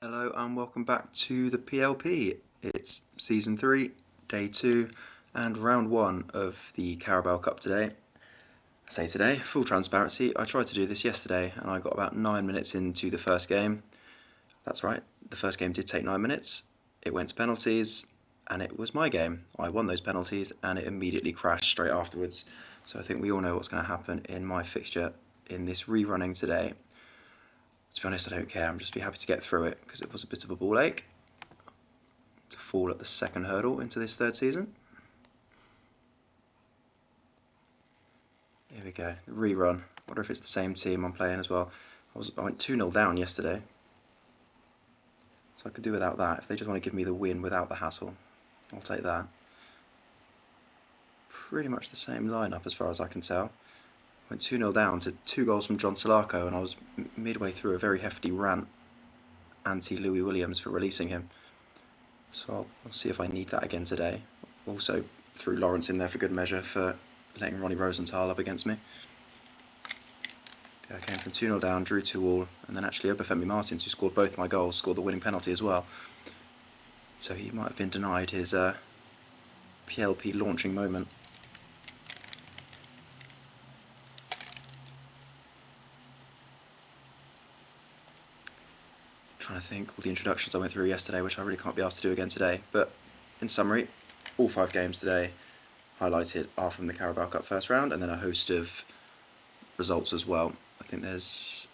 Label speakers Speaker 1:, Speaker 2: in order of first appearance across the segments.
Speaker 1: Hello and welcome back to the PLP. It's season 3, day 2 and round 1 of the Carabao Cup today. I say today, full transparency, I tried to do this yesterday and I got about 9 minutes into the first game. That's right, the first game did take 9 minutes, it went to penalties and it was my game. I won those penalties and it immediately crashed straight afterwards. So I think we all know what's going to happen in my fixture in this rerunning today. To be honest, I don't care. I'm just be happy to get through it because it was a bit of a ball ache to fall at the second hurdle into this third season. Here we go, rerun. Wonder if it's the same team I'm playing as well. I went 2-0 down yesterday, so I could do without that. If they just want to give me the win without the hassle, I'll take that. Pretty much the same lineup as far as I can tell. Went 2-0 down to 2 goals from John Salako, and I was midway through a very hefty rant anti-Louis Williams for releasing him. So I'll see if I need that again today. Also threw Lawrence in there for good measure for letting Ronnie Rosenthal up against me. I came from 2-0 down, drew 2-2, and then actually Obafemi Martins, who scored both my goals, scored the winning penalty as well. So he might have been denied his PLP launching moment. Trying to think all the introductions I went through yesterday, which I really can't be asked to do again today. But in summary, all 5 games today highlighted are from the Carabao Cup first round, and then a host of results as well. I think there's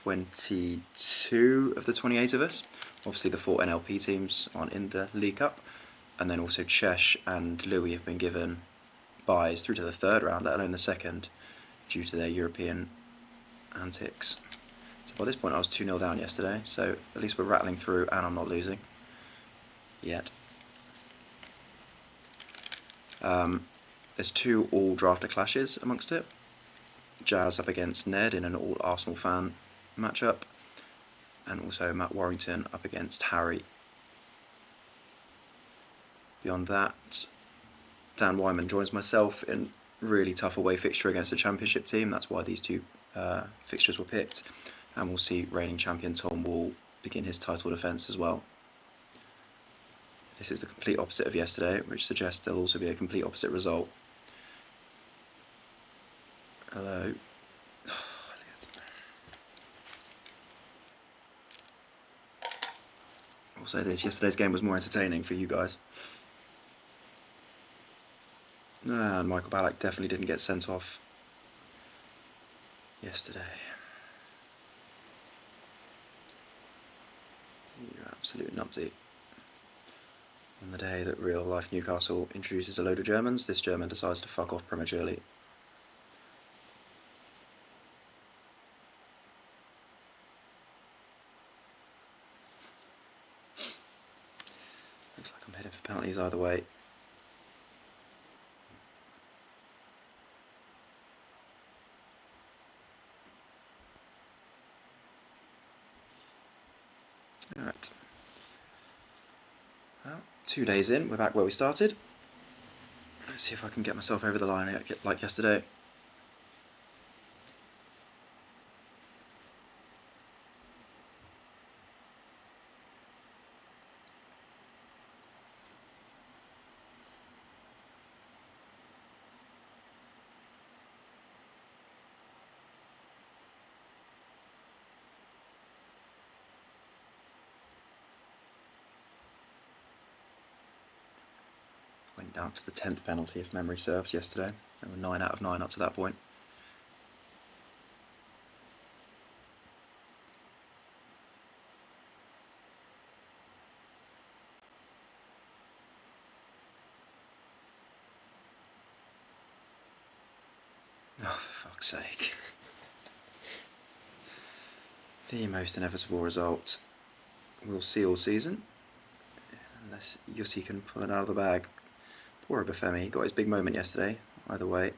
Speaker 1: 22 of the 28 of us. Obviously the 4 NLP teams aren't in the League Cup, and then also Sheff and Louis have been given byes through to the third round, let alone the second, due to their European antics. So by this point I was 2-0 down yesterday, so at least we're rattling through and I'm not losing yet. There's 2 all-drafter clashes amongst it. Jazz up against Ned in an all-Arsenal fan matchup, and also Matt Warrington up against Harry. Beyond that, Dan Wyman joins myself in really tough away fixture against a championship team. That's why these 2 fixtures were picked. And we'll see reigning champion Tom Whall begin his title defence as well. This is the complete opposite of yesterday, which suggests there'll also be a complete opposite result. Hello. I'll say this, yesterday's game was more entertaining for you guys. And Michael Ballack definitely didn't get sent off yesterday. You absolute numpty. On the day that real life Newcastle introduces a load of Germans, this German decides to fuck off prematurely. Looks like I'm heading for penalties either way. Alright. Well, 2 days in, we're back where we started. Let's see if I can get myself over the line like yesterday. Went down to the 10th penalty if memory serves yesterday. There were 9 out of 9 up to that point. Oh, for fuck's sake. The most inevitable result we'll see all season, unless Yussi can pull it out of the bag. Poor Obafemi, got his big moment yesterday. Either way,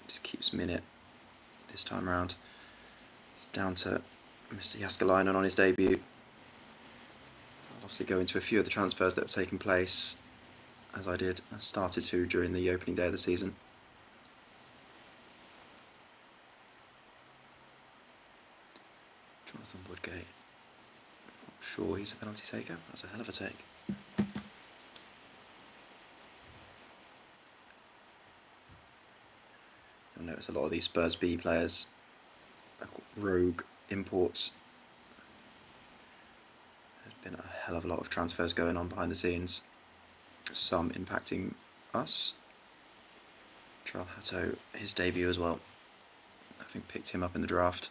Speaker 1: just keeps him in it this time round. It's down to Mr. Jaskalainen on his debut. I'll obviously go into a few of the transfers that have taken place, as I started to during the opening day of the season. Jonathan Woodgate, sure he's a penalty taker. That's a hell of a take. You'll notice a lot of these Spurs B players are rogue imports. There's been a hell of a lot of transfers going on behind the scenes, some impacting us. Charles Hatto, his debut as well. I think picked him up in the draft.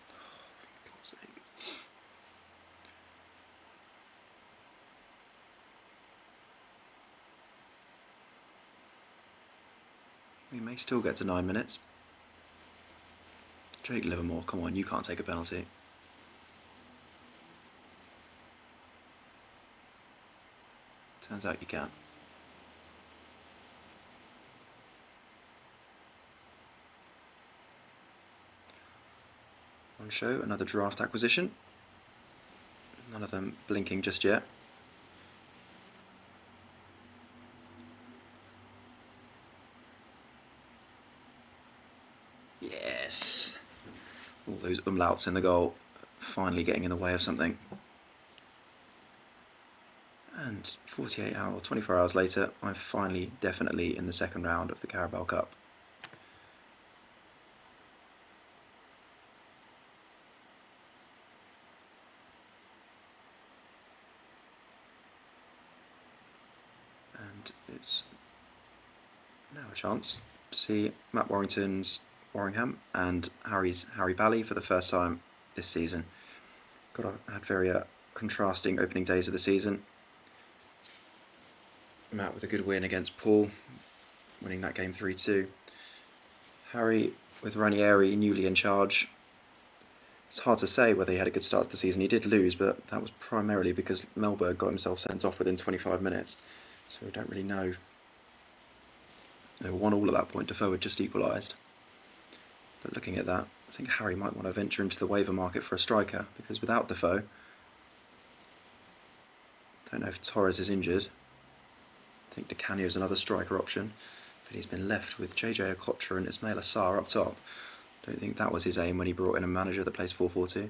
Speaker 1: For God's sake. We may still get to 9 minutes. Jake Livermore, come on, you can't take a penalty. Turns out you can. On show, another draft acquisition. None of them blinking just yet. Yes! All those umlauts in the goal, finally getting in the way of something. And 24 hours later, I'm finally, definitely in the second round of the Carabao Cup. And it's now a chance to see Matt Warrington's Warringham and Harry Bally for the first time this season. Had very contrasting opening days of the season. Matt with a good win against Paul, winning that game 3-2. Harry with Ranieri newly in charge. It's hard to say whether he had a good start to the season. He did lose, but that was primarily because Melberg got himself sent off within 25 minutes. So we don't really know. They were 1-1 at that point. Defoe had just equalised. But looking at that, I think Harry might want to venture into the waiver market for a striker, because without Defoe, don't know if Torres is injured. I think Di Canio is another striker option, but he's been left with JJ Okocha and Ismail Assar up top. Don't think that was his aim when he brought in a manager that plays 4-4-2.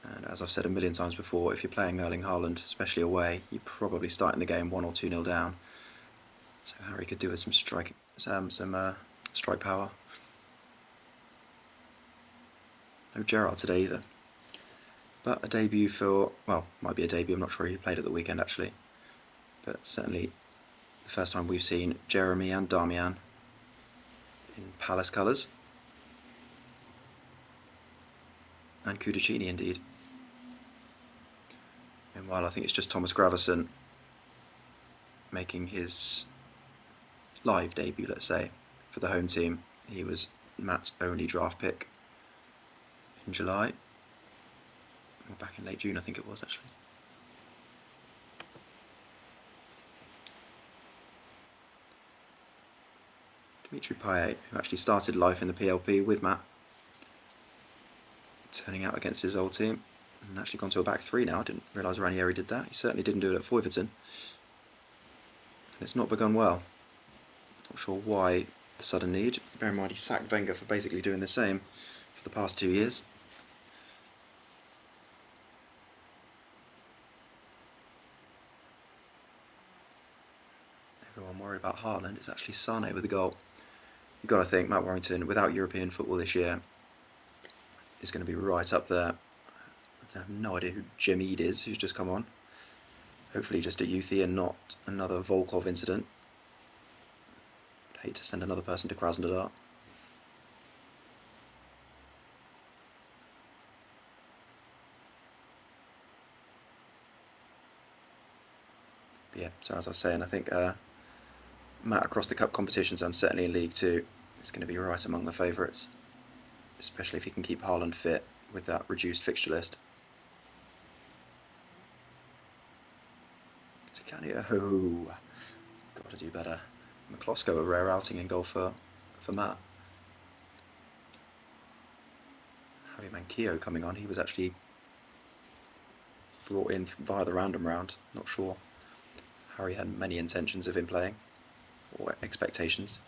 Speaker 1: And as I've said a million times before, if you're playing Erling Haaland, especially away, you're probably starting the game 1 or 2-0 down. So Harry could do with some strike power. No Gerrard today either. But a debut for, well, might be a debut, I'm not sure he played at the weekend actually. But certainly the first time we've seen Jeremy and Damian in Palace colours. And Cudicini indeed. Meanwhile, I think it's just Thomas Gravesen making his live debut, let's say, for the home team. He was Matt's only draft pick in July. Or back in late June, I think it was actually. Dimitri Payet, who actually started life in the PLP with Matt, turning out against his old team, and actually gone to a back three now. I didn't realise Ranieri did that. He certainly didn't do it at Foyverton. And it's not begun well. Not sure why the sudden need. Bear in mind he sacked Wenger for basically doing the same for the past 2 years. Everyone worried about Haaland. It's actually Sane with the goal. You've got to think Matt Warrington, without European football this year, is going to be right up there. I have no idea who Jim Eade is, who's just come on. Hopefully just a youthie and not another Volkov incident. I'd hate to send another person to Krasnodar. But yeah, so as I was saying, I think Matt across the cup competitions and certainly in League Two is going to be right among the favourites, especially if he can keep Haaland fit with that reduced fixture list. Oh, got to do better. McCloskey, a rare outing in goal for Matt. Javi Manquillo coming on. He was actually brought in via the random round. Not sure Harry had many intentions of him playing. or expectations.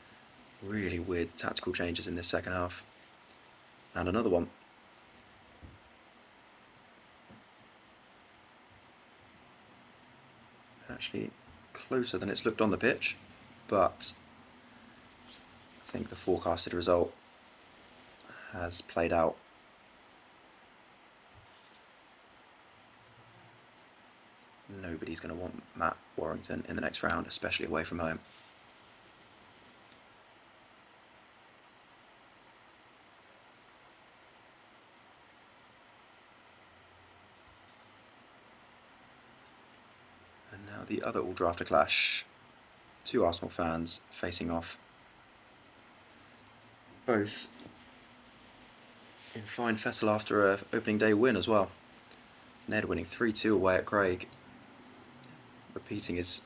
Speaker 1: Really weird tactical changes in this second half. And another one. Actually closer than it's looked on the pitch, but I think the forecasted result has played out. Nobody's going to want Matt Warrington in the next round, especially away from home. And now the other all-drafter clash. Two Arsenal fans facing off. Both in fine fettle after an opening day win as well. Ned winning 3-2 away at Craig, repeating his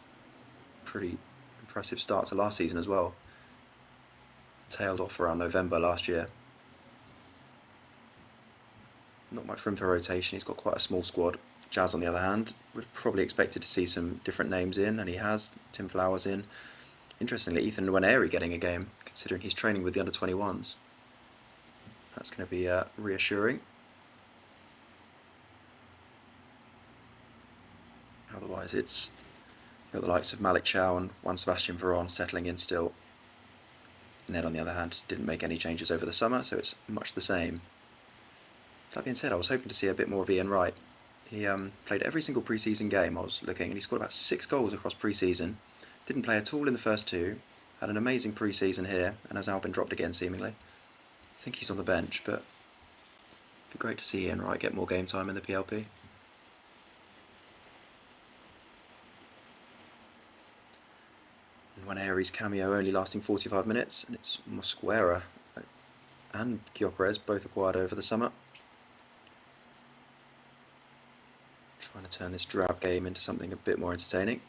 Speaker 1: pretty impressive start to last season as well. Tailed off around November last year. Not much room for rotation, he's got quite a small squad. Jazz, on the other hand, we've probably expected to see some different names in, and he has. Tim Flowers in. Interestingly, Ethan Nwaneri getting a game, considering he's training with the under-21s. That's going to be reassuring. Otherwise, it's got the likes of Malik Chow and Juan Sebastian Veron settling in still. Ned, on the other hand, didn't make any changes over the summer, so it's much the same. That being said, I was hoping to see a bit more of Ian Wright. He played every single pre-season game I was looking, and he scored about 6 goals across pre-season. Didn't play at all in the first 2. Had an amazing pre-season here, and has now been dropped again, seemingly. I think he's on the bench, but it'd be great to see Ian Wright get more game time in the PLP. Nwaneri's cameo only lasting 45 minutes, and it's Mosquera and Gyökeres both acquired over the summer. Trying to turn this drab game into something a bit more entertaining.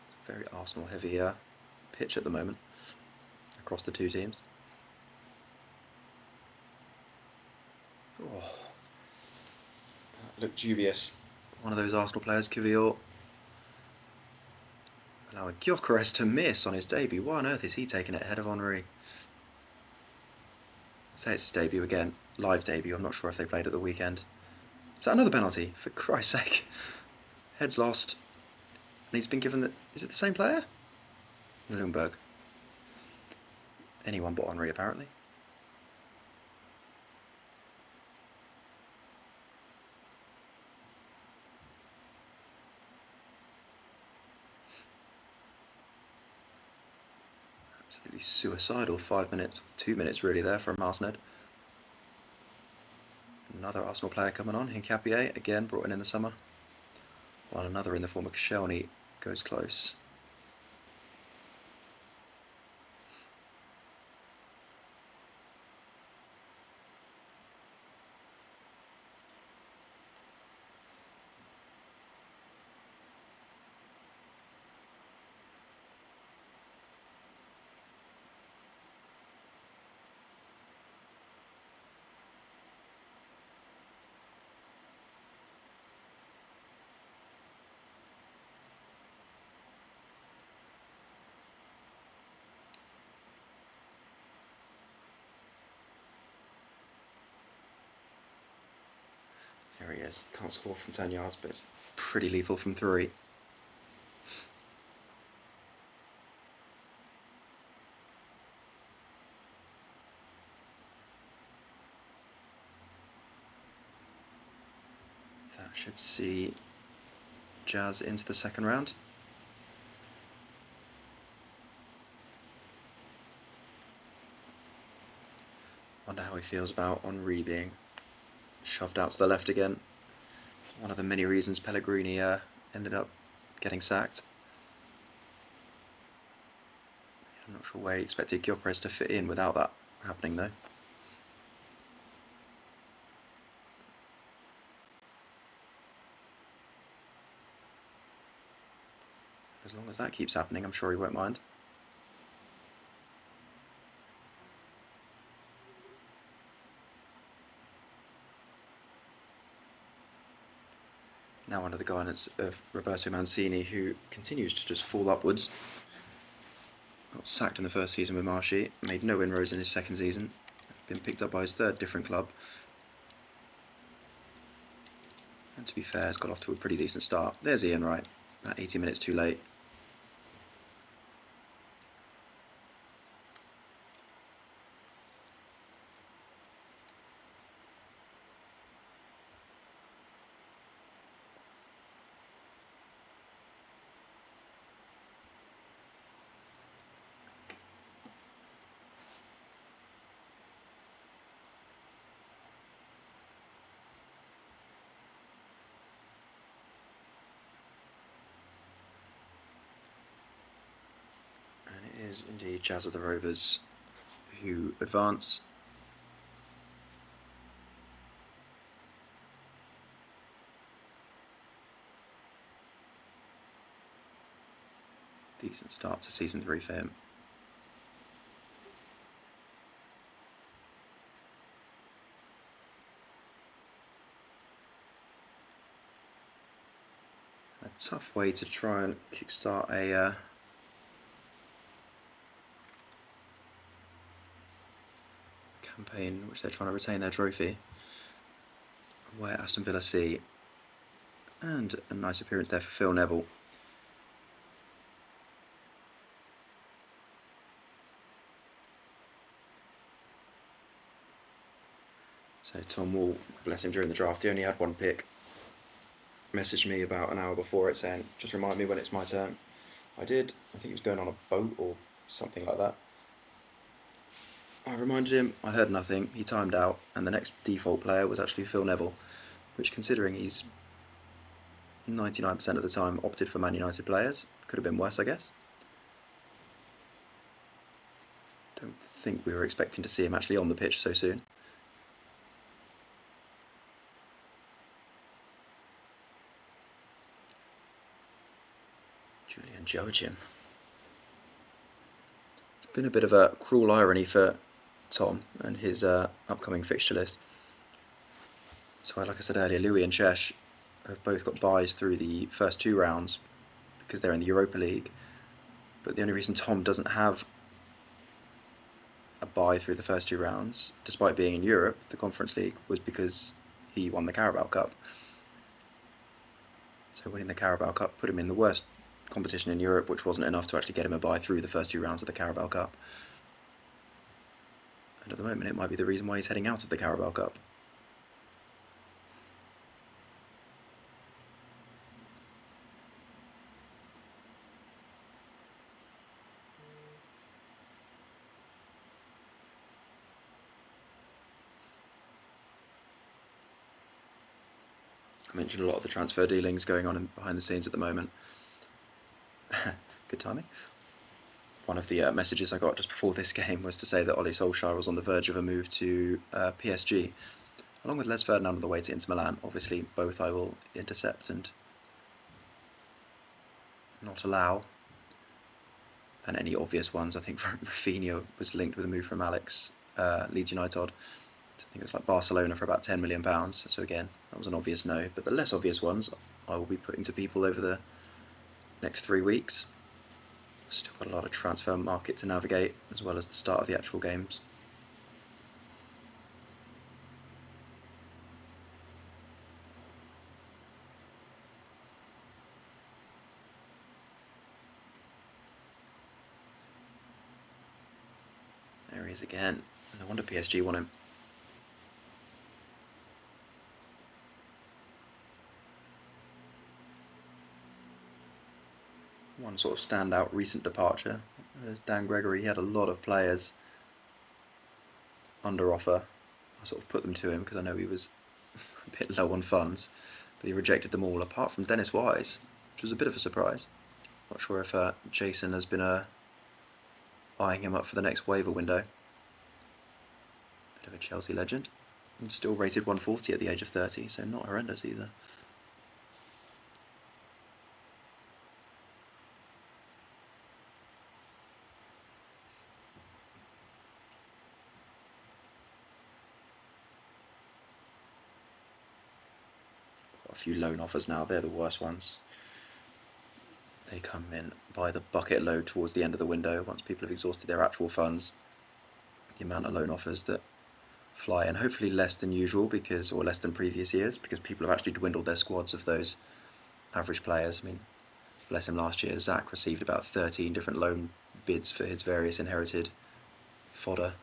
Speaker 1: It's a very Arsenal heavy pitch at the moment across the two teams. Oh, that looked dubious. One of those Arsenal players, Kivior, allowing Gyökeres to miss on his debut. Why on earth is he taking it ahead of Henry? Say it's his debut again, live debut. I'm not sure if they played at the weekend. Is that another penalty? For Christ's sake. Head's lost. And he's been given the... Is it the same player? Lundberg. Anyone but Henry, apparently. Absolutely suicidal 5 minutes. 2 minutes really there from Arsened. Another Arsenal player coming on, Hincapié, again brought in the summer. While another in the form of Koscielny goes close. There he is. Can't score from 10 yards, but pretty lethal from 3. That should see Jazz into the second round. Wonder how he feels about Henry being shoved out to the left again. One of the many reasons Pellegrini ended up getting sacked. I'm not sure where he expected Gyökeres to fit in without that happening though. As long as that keeps happening, I'm sure he won't mind. Now under the guidance of Roberto Mancini, who continues to just fall upwards. Got sacked in the first season with Marshy, made no inroads in his second season, been picked up by his third different club. And to be fair, has got off to a pretty decent start. There's Ian Wright, about 80 minutes too late. It is indeed Jazz of the Rovers who advance. Decent start to season 3 for him. A tough way to try and kickstart a campaign in which they're trying to retain their trophy. Away at Aston Villa C, and a nice appearance there for Phil Neville. So Tom Whall, bless him, during the draft, he only had one pick. Messaged me about an hour before it saying, just remind me when it's my turn. I did. I think he was going on a boat or something like that. I reminded him, I heard nothing, he timed out, and the next default player was actually Phil Neville, which, considering he's 99% of the time opted for Man United players, could have been worse, I guess. Don't think we were expecting to see him actually on the pitch so soon. Julian Joachim. It's been a bit of a cruel irony for Tom and his upcoming fixture list. So, like I said earlier, Louis and Sheff have both got byes through the first 2 rounds because they're in the Europa League. But the only reason Tom doesn't have a bye through the first 2 rounds, despite being in Europe, the Conference League, was because he won the Carabao Cup. So winning the Carabao Cup put him in the worst competition in Europe, which wasn't enough to actually get him a bye through the first 2 rounds of the Carabao Cup. And at the moment it might be the reason why he's heading out of the Carabao Cup. I mentioned a lot of the transfer dealings going on behind the scenes at the moment. Good timing. One of the messages I got just before this game was to say that Ole Solskjaer was on the verge of a move to PSG, along with Les Ferdinand on the way to Inter Milan. Obviously, both I will intercept and not allow. And any obvious ones, I think Rafinha was linked with a move from Alex, Leeds UniTodd. I think it was like Barcelona for about £10 million. So again, that was an obvious no. But the less obvious ones I will be putting to people over the next 3 weeks. Still got a lot of transfer market to navigate, as well as the start of the actual games. There he is again. No wonder PSG want him. One sort of standout recent departure is Dan Gregory. He had a lot of players under offer. I sort of put them to him because I know he was a bit low on funds, but he rejected them all apart from Dennis Wise, which was a bit of a surprise. Not sure if Jason has been eyeing him up for the next waiver window. Bit of a Chelsea legend, and still rated 140 at the age of 30, so not horrendous either. got a few loan offers now. They're the worst ones. They come in by the bucket load towards the end of the window once people have exhausted their actual funds. The amount of loan offers that fly, and hopefully less than usual or less than previous years, because people have actually dwindled their squads of those average players. I mean, bless him, last year Zach received about 13 different loan bids for his various inherited fodder.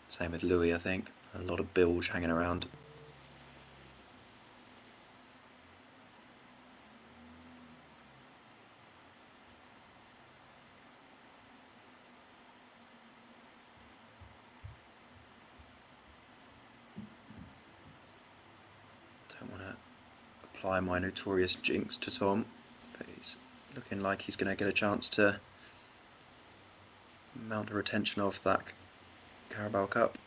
Speaker 1: Same with Louis, I think. A lot of Bolge hanging around. Don't want to apply my notorious jinx to Tom, but he's looking like he's going to get a chance to mount a retention of that Carabao Cup.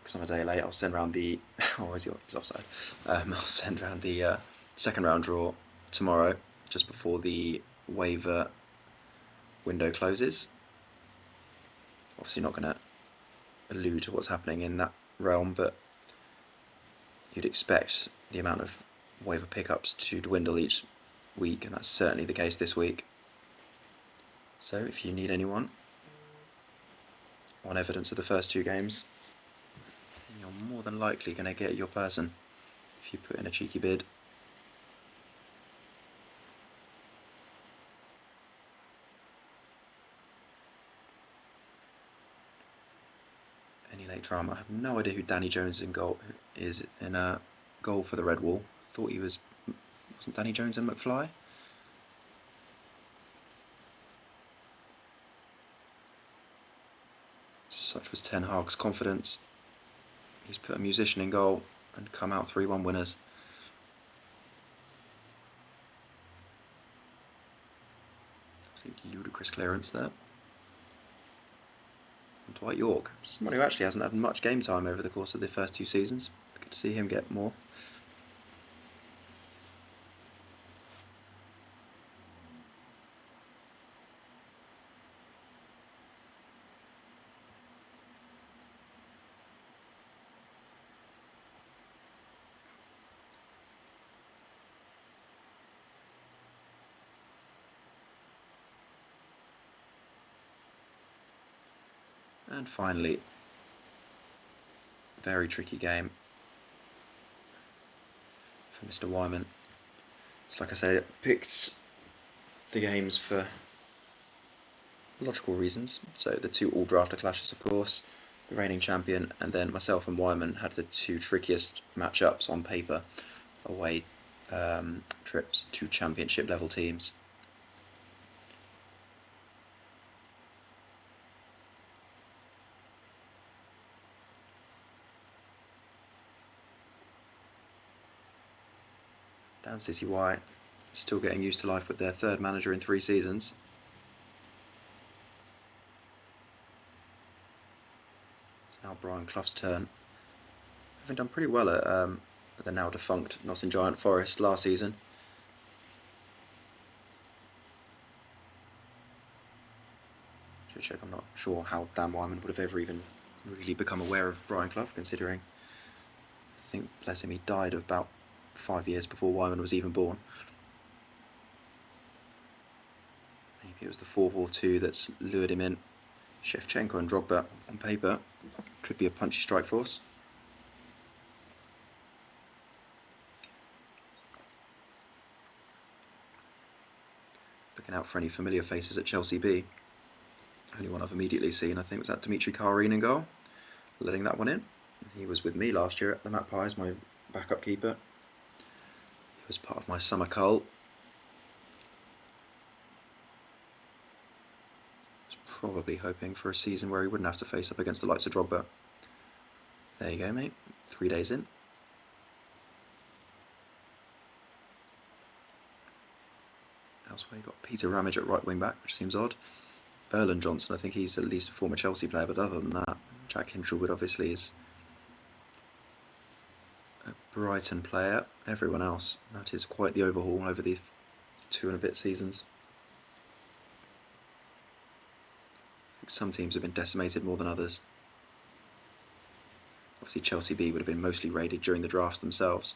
Speaker 1: Because I'm a day late, I'll send round the... oh, he's offside. I'll send round the second round draw tomorrow, just before the waiver window closes. Obviously not going to allude to what's happening in that realm, but you'd expect the amount of waiver pickups to dwindle each week, and that's certainly the case this week. So if you need anyone on evidence of the first two games, you're more than likely going to get your person if you put in a cheeky bid. Any late drama? I have no idea who Danny Jones is in a goal for the Red Wall. Thought he wasn't Danny Jones and McFly? Such was Ten Hag's confidence. He's put a musician in goal and come out 3-1 winners. Absolutely ludicrous clearance there. And Dwight York, someone who actually hasn't had much game time over the course of the first two seasons. Good to see him get more. And finally, very tricky game for Mr. Wyman. So like I say, it picked the games for logical reasons. So the two all-drafter clashes, of course, the reigning champion, and then myself and Wyman had the two trickiest matchups on paper, away trips to championship level teams. Dauncey Y still getting used to life with their third manager in 3 seasons. It's now Brian Clough's turn. Having done pretty well at the now defunct Nottingham Giant Forest last season. I'm not sure how Dan Wyman would have ever even really become aware of Brian Clough, considering I think, bless him, he died about 5 years before Wyman was even born. Maybe it was the 4-4-2 that's lured him in. Shevchenko and Drogba on paper could be a punchy strike force. Looking out for any familiar faces at Chelsea B. Only one I've immediately seen, I think, was that Dimitri Karine in goal, letting that one in. He was with me last year at the Mattpies, my backup keeper. He was part of my summer cult. Was probably hoping for a season where he wouldn't have to face up against the likes of Drogba. There you go, mate. 3 days in. Elsewhere, you got Peter Ramage at right wing back, which seems odd. Erland Johnson, I think he's at least a former Chelsea player, but other than that, Jack Hinshelwood obviously is a Brighton player. Everyone else, that is quite the overhaul over the 2 and a bit seasons. think some teams have been decimated more than others. Obviously Chelsea B would have been mostly raided during the drafts themselves.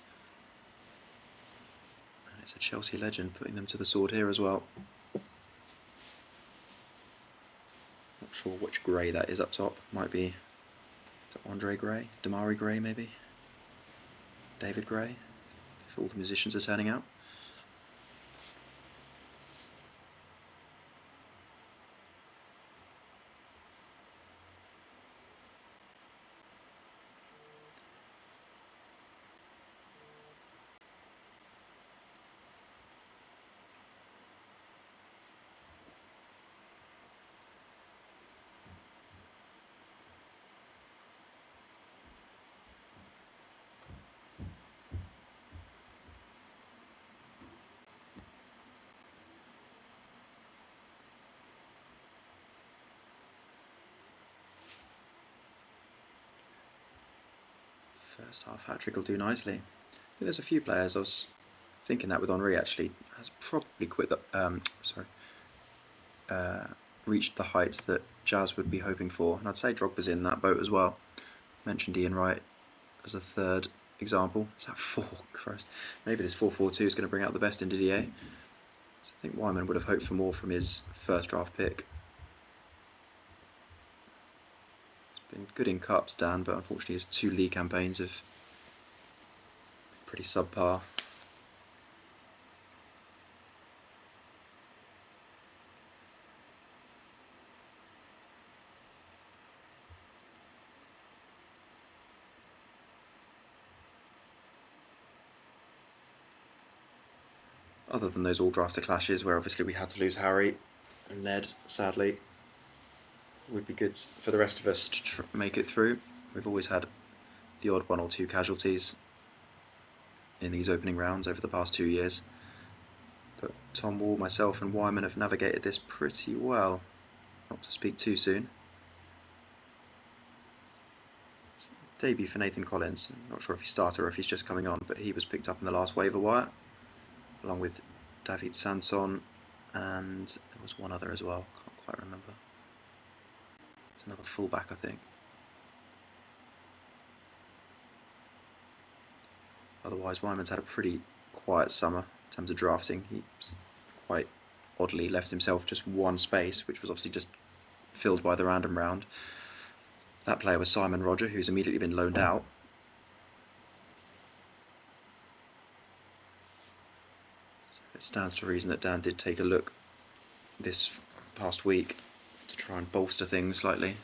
Speaker 1: And it's a Chelsea legend putting them to the sword here as well. Not sure which Gray that is up top. Might be Andre Gray, Damari Gray maybe, David Gray, if all the musicians are turning out. First half hat-trick will do nicely. I think there's a few players, I was thinking that with Henry actually, has probably reached the heights that Jazz would be hoping for. And I'd say Drogba's in that boat as well. Mentioned Ian Wright as a third example. Is that 4? Christ. Maybe this 4-4-2 is going to bring out the best in Didier. So I think Wyman would have hoped for more from his first draft pick. Been good in cups, Dan, but unfortunately his 2 league campaigns have been pretty subpar. Other than those all-drafter clashes where obviously we had to lose Harry and Ned, sadly, it would be good for the rest of us to make it through. We've always had the odd 1 or 2 casualties in these opening rounds over the past 2 years. But Tom Wall, myself and Wyman have navigated this pretty well, not to speak too soon. Debut for Nathan Collins. I'm not sure if he started or if he's just coming on, but he was picked up in the last waiver wire, along with David Sanson, and there was one other as well, can't quite remember. There's another fullback, I think. Otherwise, Wyman's had a pretty quiet summer in terms of drafting. He's quite oddly left himself just one space, which was obviously just filled by the random round. That player was Simon Roger, who's immediately been loaned out. So it stands to reason that Dan did take a look this past week to try and bolster things slightly.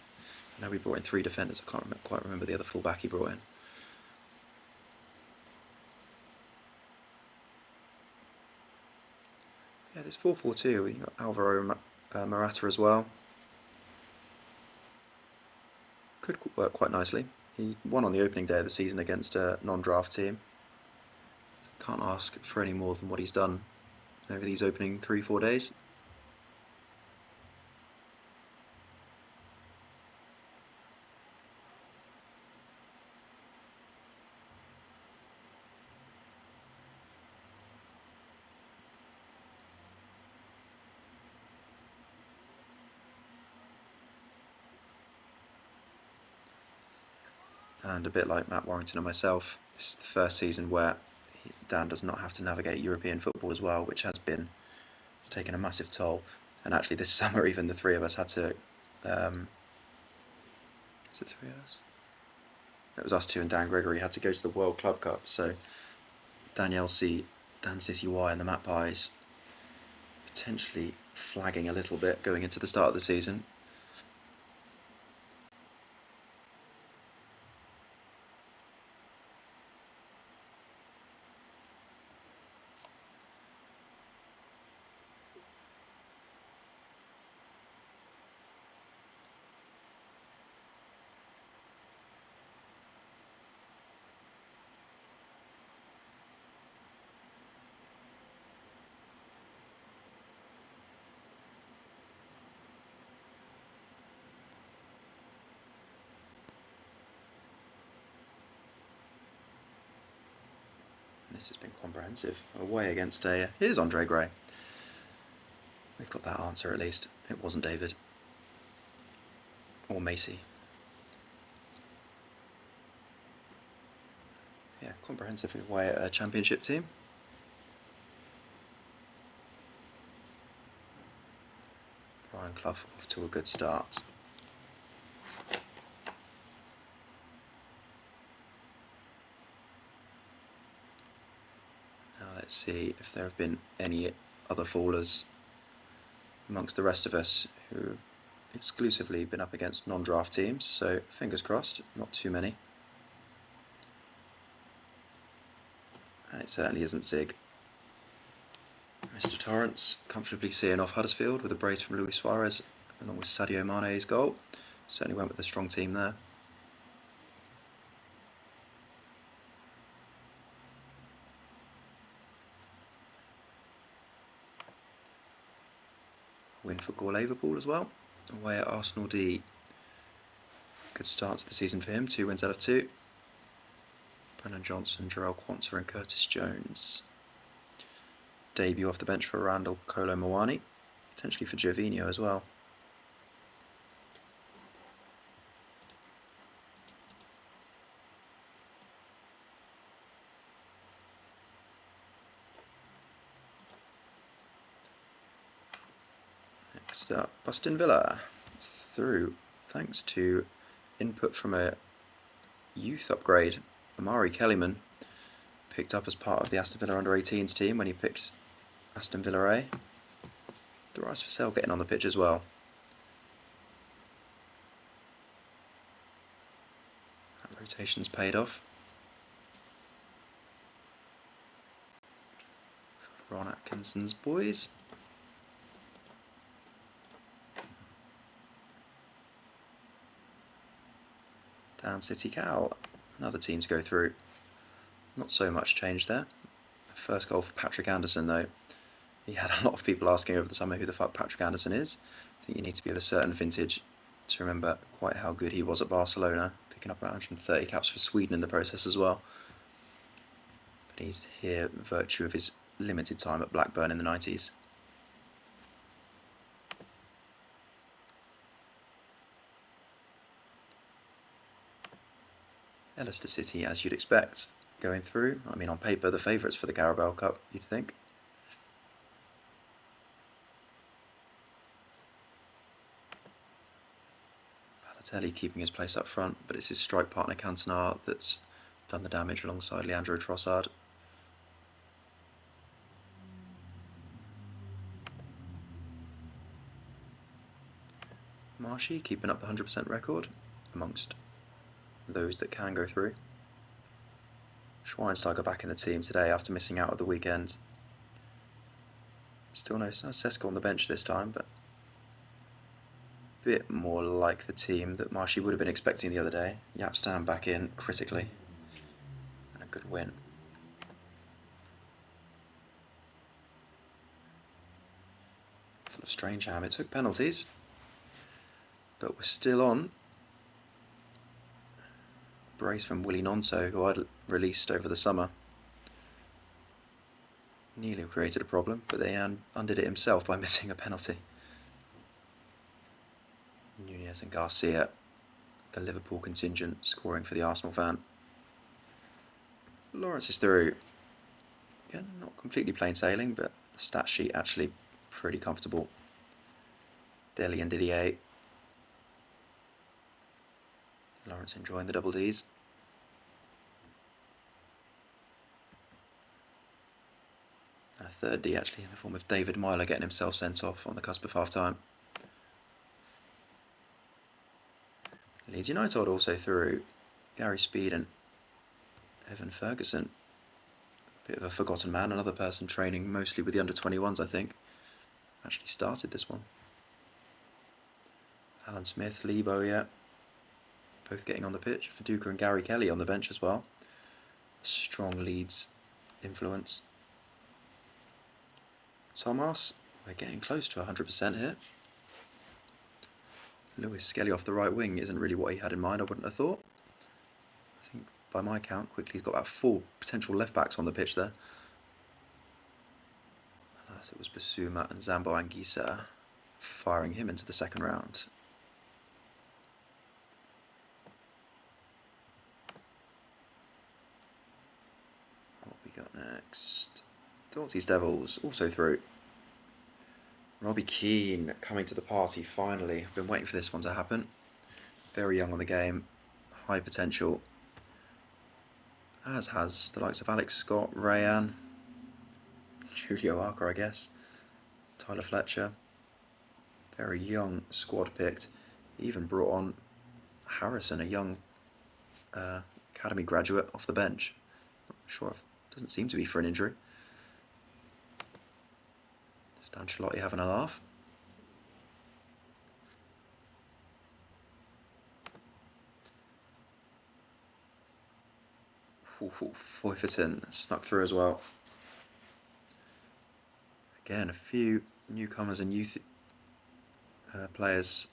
Speaker 1: I know we brought in 3 defenders, I can't quite remember the other fullback he brought in. Yeah, this 4-4-2, we've got Alvaro Morata as well. Could work quite nicely. He won on the opening day of the season against a non-draft team. Can't ask for any more than what he's done over these opening 3-4 days. And a bit like Matt Warrington and myself, this is the first season where Dan does not have to navigate European football as well, which it's taken a massive toll. And actually this summer even the 3 of us had to, is it 3 of us? It was us 2 and Dan Gregory had to go to the World Club Cup, so Danielle C, Dan City Y and the Mattpies potentially flagging a little bit going into the start of the season. This has been comprehensive. Away against here's Andre Gray. We've got that answer at least. It wasn't David. or Macy. Yeah, comprehensively away at a championship team. Brian Clough off to a good start. Now let's see if there have been any other fallers amongst the rest of us who have exclusively been up against non-draft teams, so fingers crossed, not too many. And it certainly isn't Zig. Mr. Torrance comfortably seeing off Huddersfield with a brace from Luis Suarez along with Sadio Mane's goal. Certainly went with a strong team there. Win for Gourlayverpool as well, away at Arsenal D. Good start to the season for him, 2 wins out of 2. Brennan Johnson, Jarrell Quansah and Curtis Jones. Debut off the bench for Randall Kolo Muani, potentially for Gervinho as well. Next up, Bustin Villa through thanks to input from a youth upgrade. Amari Kellyman picked up as part of the Aston Villa under-18s team when he picked Aston Villa A. Darius Vassell getting on the pitch as well. That rotation's paid off. Ron Atkinson's boys. Down City Cal, another team to go through. Not so much change there. First goal for Patrick Anderson though. He had a lot of people asking over the summer who the fuck Patrick Anderson is. I think you need to be of a certain vintage to remember quite how good he was at Barcelona, picking up about 130 caps for Sweden in the process as well. But he's here virtue of his limited time at Blackburn in the 90s. Ellister City, as you'd expect, going through. I mean, on paper, the favourites for the Carabao Cup, you'd think. Balotelli keeping his place up front, but it's his strike partner Cantona that's done the damage alongside Leandro Trossard. Marshy keeping up the 100% record amongst those that can go through. Schweinsteiger back in the team today after missing out at the weekend. Still no Sesko on the bench this time, but a bit more like the team that Marshy would have been expecting the other day. Yapstam back in critically, and a good win. FullofStrangeham, it took penalties, but we're still on. Brace from Willie Nonto, who I'd released over the summer. Nearly created a problem, but they undid it himself by missing a penalty. Nunez and Garcia, the Liverpool contingent, scoring for the Arsenal fan. Lawrence is through. Again, not completely plain sailing, but the stat sheet actually pretty comfortable. Dele and Didier. Lawrence enjoying the double Ds. A third D actually in the form of David Myler getting himself sent off on the cusp of half-time. Leeds UniTodd also through. Gary Speed and Evan Ferguson. A bit of a forgotten man, another person training mostly with the under-21s I think. Actually started this one. Alan Smith, Lee Bowyer, both getting on the pitch. Viduka and Gary Kelly on the bench as well. Strong Leeds influence. Thomarse, we're getting close to 100% here. Lewis Skelly off the right wing isn't really what he had in mind, I wouldn't have thought. I think by my count, quickly he's got about 4 potential left backs on the pitch there. Alas, it was Basuma and Zambo Anguissa firing him into the second round. next. Dauncey's Devils, also through. Robbie Keane coming to the party finally. I've been waiting for this one to happen. Very young on the game, high potential. As has the likes of Alex Scott, Rayan, Julio Arca, I guess, Tyler Fletcher. Very young squad picked. Even brought on Harrison, a young academy graduate off the bench. Not sure if doesn't seem to be for an injury. Just Ancelotti having a laugh. Foyverton snuck through as well. Again, a few newcomers and youth players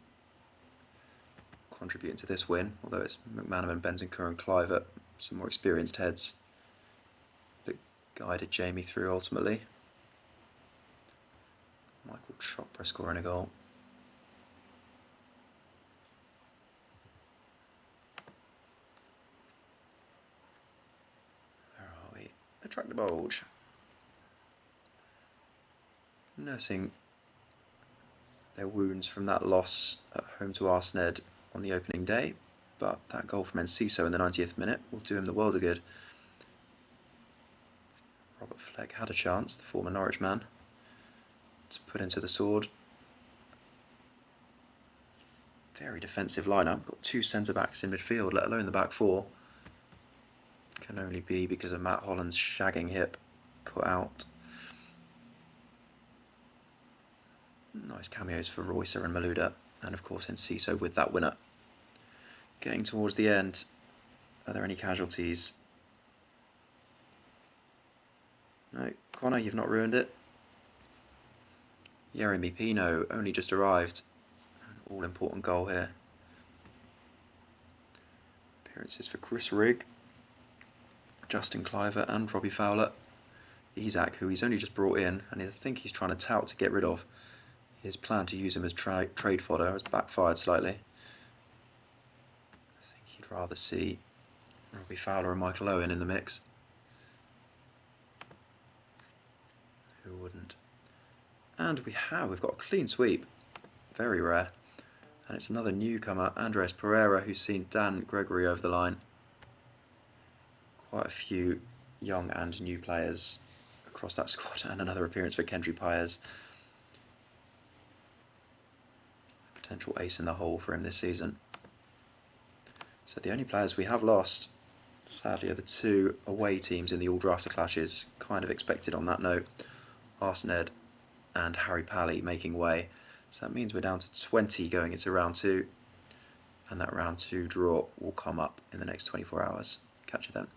Speaker 1: contributing to this win, although it's McManaman, Bentancur and Kluivert, some more experienced heads that guided Jamie through ultimately. Michael Chopra scoring a goal. Where are we? Attract the Bolge. Nursing their wounds from that loss at home to Arsened on the opening day, but that goal from Enciso in the 90th minute will do him the world of good. Robert Fleck had a chance, the former Norwich man, to put into the sword. Very defensive lineup. Got two centre-backs in midfield, let alone the back four. Can only be because of Matt Holland's shagging hip put out. Nice cameos for Roycer and Malouda, and of course Enciso with that winner. Getting towards the end, are there any casualties? No, Connor, you've not ruined it. Yeremy Pino only just arrived. An all-important goal here. Appearances for Chris Rigg, Justin Kluivert and Robbie Fowler. Isak, who he's only just brought in, and I think he's trying to tout to get rid of. His plan to use him as trade fodder has backfired slightly. I think he'd rather see Robbie Fowler and Michael Owen in the mix. Who wouldn't? And we've got a clean sweep. Very rare. And it's another newcomer, Andres Pereira, who's seen Dan Gregory over the line. Quite a few young and new players across that squad, and another appearance for Kendry Paez. Potential ace in the hole for him this season. So the only players we have lost, sadly, are the two away teams in the all-drafter clashes. Kind of expected on that note. Arsened and Harry Pally making way. So that means we're down to 20 going into round 2. And that round 2 draw will come up in the next 24 hours. Catch you then.